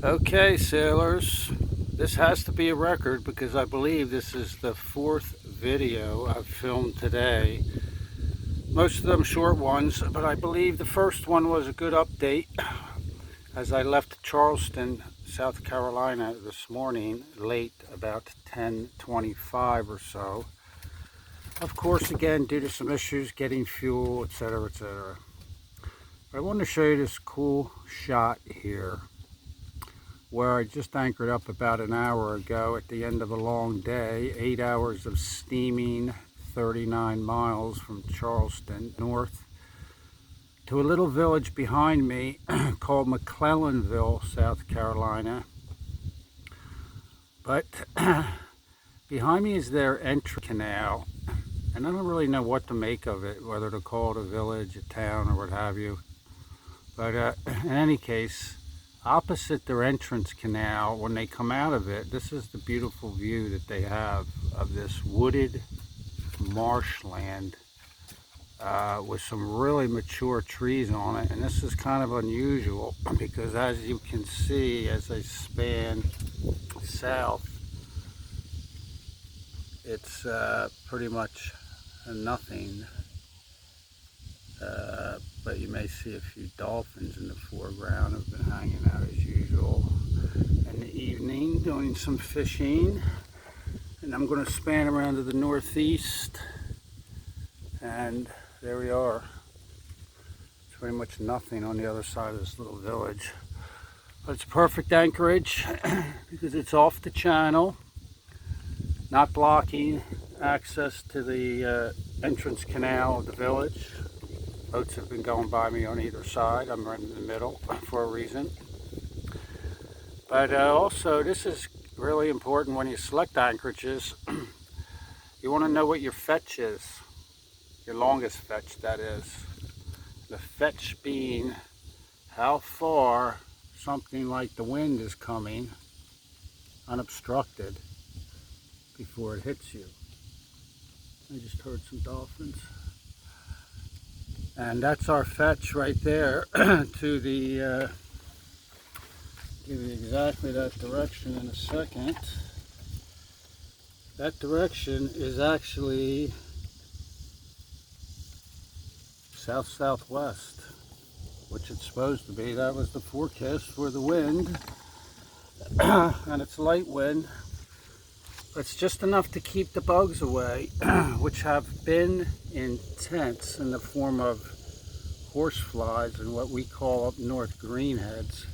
Okay, sailors, this has to be a record because I believe this is the fourth video I've filmed today. Most of them short ones, but I believe the first one was a good update as I left Charleston, South Carolina this morning, late, about 10:25 or so. Of course, again, due to some issues getting fuel, etc., etc. I want to show you this cool shot here, where I just anchored up about an hour ago at the end of a long day, 8 hours of steaming 39 miles from Charleston north to a little village behind me called McClellanville, South Carolina. But behind me is their entrance canal, and I don't really know what to make of it, whether to call it a village, a town, or what have you. But in any case, opposite their entrance canal, when they come out of it, this is the beautiful view that they have of this wooded marshland with some really mature trees on it. And this is kind of unusual because, as you can see, as they span south, it's pretty much nothing. But you may see a few dolphins in the foreground who've been hanging out as usual in the evening doing some fishing. And I'm going to span around to the northeast, and there we are. It's pretty much nothing on the other side of this little village, but it's perfect anchorage because it's off the channel, not blocking access to the entrance canal of the village. Boats have been going by me on either side. I'm right in the middle for a reason. But also, this is really important when you select anchorages. You want to know what your fetch is, your longest fetch, that is. The fetch being how far something like the wind is coming unobstructed before it hits you. I just heard some dolphins. And that's our fetch right there to the, give you exactly that direction in a second. That direction is actually south-southwest, which it's supposed to be. That was the forecast for the wind, and it's light wind. It's just enough to keep the bugs away, which have been intense in the form of horseflies and what we call up north greenheads.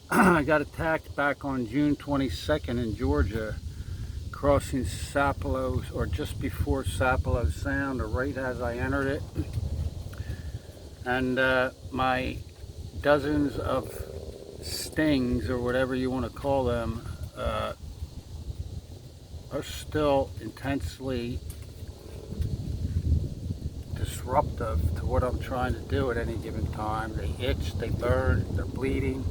I got attacked back on June 22nd in Georgia, crossing Sapelo, or just before Sapelo Sound, or right as I entered it. And my dozens of stings, or whatever you want to call them, are still intensely disruptive to what I'm trying to do at any given time. They itch, they burn, they're bleeding.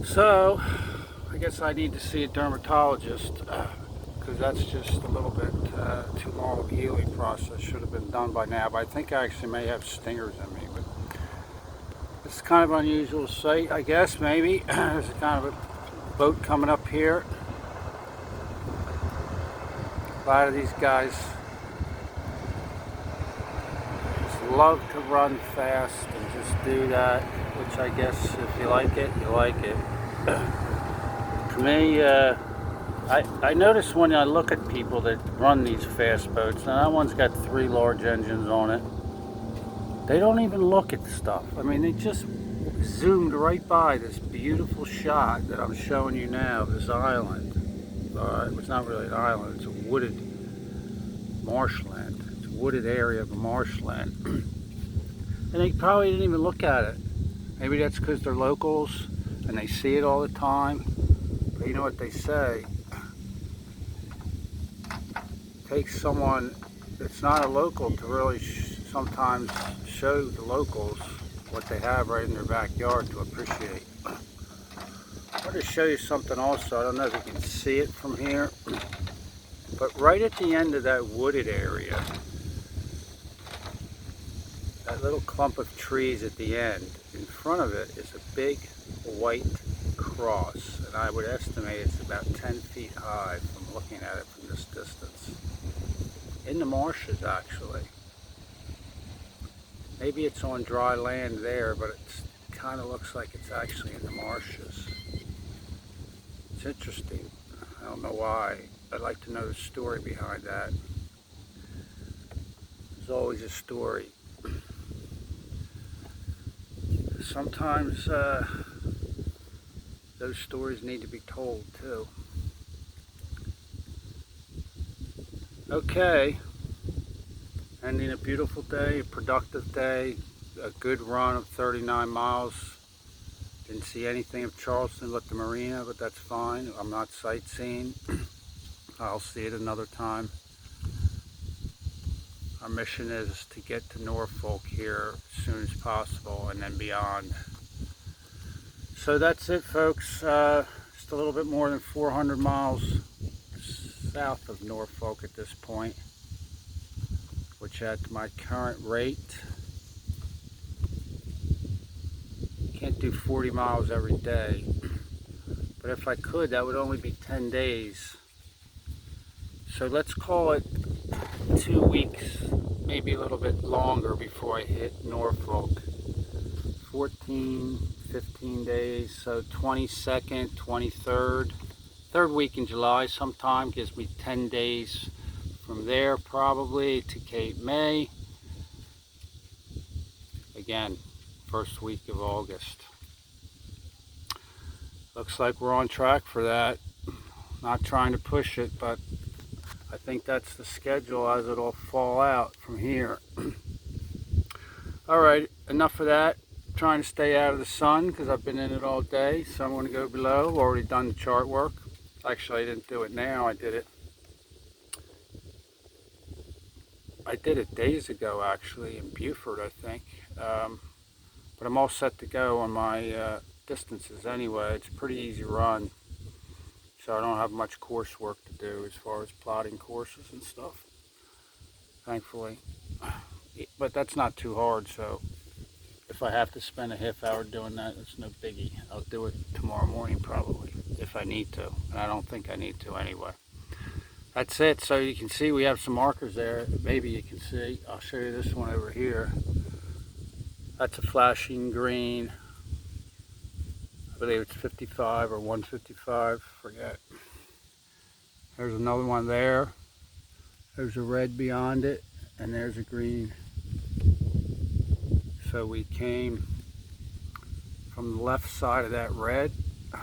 So I guess I need to see a dermatologist because that's just a little bit too long of a healing process. Should have been done by now, but I think I actually may have stingers in me. But it's kind of an unusual sight, I guess. Maybe there's a kind of a boat coming up here. A lot of these guys just love to run fast and just do that, which I guess if you like it, you like it. To me, I notice when I look at people that run these fast boats, and that one's got 3 large engines on it, they don't even look at stuff. I mean, they just zoomed right by this beautiful shot that I'm showing you now of this island. It's not really an island, it's a wooded marshland. It's a wooded area of a marshland. And they probably didn't even look at it. Maybe that's because they're locals and they see it all the time. But you know what they say? It takes someone that's not a local to really sometimes show the locals what they have right in their backyard to appreciate. I want to show you something also. I don't know if you can see it from here, but right at the end of that wooded area, that little clump of trees at the end. In front of it is a big white cross, and I would estimate it's about 10 feet high from looking at it from this distance. In the marshes, actually. Maybe it's on dry land there, but it kind of looks like it's actually in the marshes. It's interesting. I don't know why. I'd like to know the story behind that. There's always a story. Sometimes those stories need to be told too. Okay, ending a beautiful day, a productive day, a good run of 39 miles. Didn't see anything of Charleston but the marina, but that's fine. I'm not sightseeing. I'll see it another time. Our mission is to get to Norfolk here as soon as possible and then beyond. So that's it, folks. Just a little bit more than 400 miles south of Norfolk at this point, which at my current rate, can't do 40 miles every day, but if I could, that would only be 10 days. So let's call it 2 weeks, maybe a little bit longer before I hit Norfolk. 14, 15 days, so 22nd, 23rd, third week in July sometime gives me 10 days from there probably to Cape May. Again, first week of August. Looks like we're on track for that. Not trying to push it, but I think that's the schedule as it'll fall out from here. Alright, enough of that. Trying to stay out of the sun because I've been in it all day, so I'm going to go below. Already done the chart work. Actually, I didn't do it now. I did it days ago, actually, in Beaufort, I think. But I'm all set to go on my distances anyway. It's a pretty easy run, so I don't have much course work to do as far as plotting courses and stuff, thankfully. But that's not too hard, so if I have to spend a half hour doing that, it's no biggie. I'll do it tomorrow morning probably, if I need to. And I don't think I need to anyway. That's it. So you can see we have some markers there. Maybe you can see. I'll show you this one over here. That's a flashing green. I believe it's 55 or 155, forget. There's another one there. There's a red beyond it, and there's a green. So we came from the left side of that red,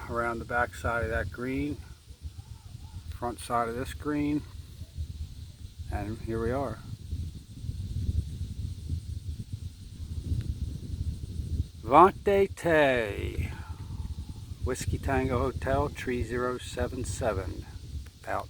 around the back side of that green, front side of this green, and here we are. Vente Te, Whiskey Tango Hotel, 3077, out.